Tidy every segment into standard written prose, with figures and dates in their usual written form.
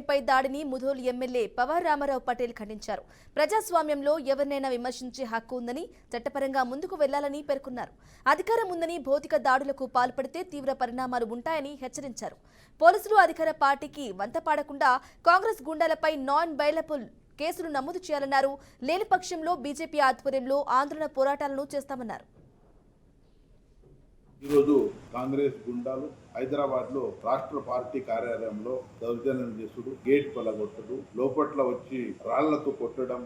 పై దాడిని ముధోల్ ఎమ్మెల్యే పవార్ రామారావు పటేల్ ఖండించారు. ప్రజాస్వామ్యంలో ఎవరినైనా విమర్శించే హక్కు ఉందని, చట్టపరంగా ముందుకు వెళ్లాలని పేర్కొన్నారు. అధికారం ఉందని భౌతిక దాడులకు పాల్పడితే తీవ్ర పరిణామాలు ఉంటాయని హెచ్చరించారు. పోలీసులు అధికార పార్టీకి వంతపాడకుండా కాంగ్రెస్ గుండాలపై నాన్ బెయిలబుల్ కేసులు నమోదు చేయాలన్నారు. లేని పక్షంలో బీజేపీ ఆధ్వర్యంలో ఆందోళన పోరాటాలను చేస్తామన్నారు. ఈరోజు కాంగ్రెస్ గుండాలు హైదరాబాద్ లో రాష్ట్ర పార్టీ కార్యాలయంలో దౌర్జన్యం చేసుడు, గేట్ పలగొట్టడు, లోపట్ల వచ్చి రాళ్లతో కొట్టడం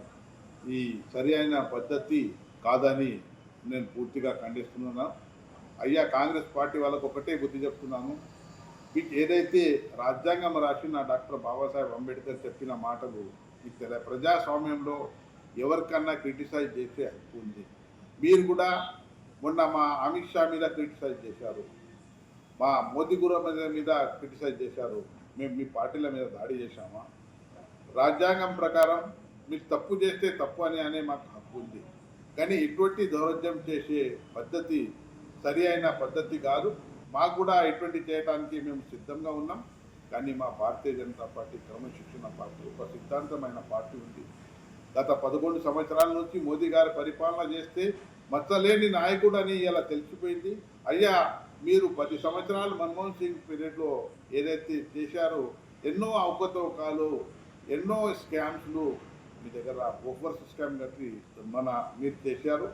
ఈ సరి అయిన పద్ధతి కాదని నేను పూర్తిగా ఖండిస్తున్నాను. అయ్యా, కాంగ్రెస్ పార్టీ వాళ్ళకు ఒకటే బుద్ధి చెప్తున్నాను. మీకు ఏదైతే రాజ్యాంగం రాసిన డాక్టర్ బాబాసాహెబ్ అంబేద్కర్ చెప్పిన మాటలు మీకు తెలియదు. ప్రజాస్వామ్యంలో ఎవరికన్నా క్రిటిసైజ్ చేసే హక్కు ఉంది. మీరు కూడా మొన్న మా అమిత్ షా మీద క్రిటిసైజ్ చేశారు, మా మోదీ గురు మీద క్రిటిసైజ్ చేశారు. మేము మీ పార్టీల మీద దాడి చేశామా? రాజ్యాంగం ప్రకారం మీరు తప్పు చేస్తే తప్పు అనే మాకు హక్కు ఉంది. కానీ ఇటువంటి దౌర్జన్యం చేసే పద్ధతి సరి అయిన పద్ధతి కాదు. మాకు కూడా ఇటువంటి చేయడానికి మేము సిద్ధంగా ఉన్నాం. కానీ మా భారతీయ జనతా పార్టీ క్రమశిక్షణ పార్టీ, ఒక సిద్ధాంతమైన పార్టీ ఉంది. గత 11 సంవత్సరాల నుంచి మోదీ గారు పరిపాలన చేస్తే మచ్చలేని నాయకుడు అని ఇలా తెలిసిపోయింది. అయ్యా, మీరు 10 సంవత్సరాలు మన్మోహన్ సింగ్ పీరియడ్లో ఏదైతే చేశారో ఎన్నో అవకతవకాలు, ఎన్నో స్కామ్స్లు మీ దగ్గర ఓవర్స్ స్కామ్ కట్టి మీరు చేశారు.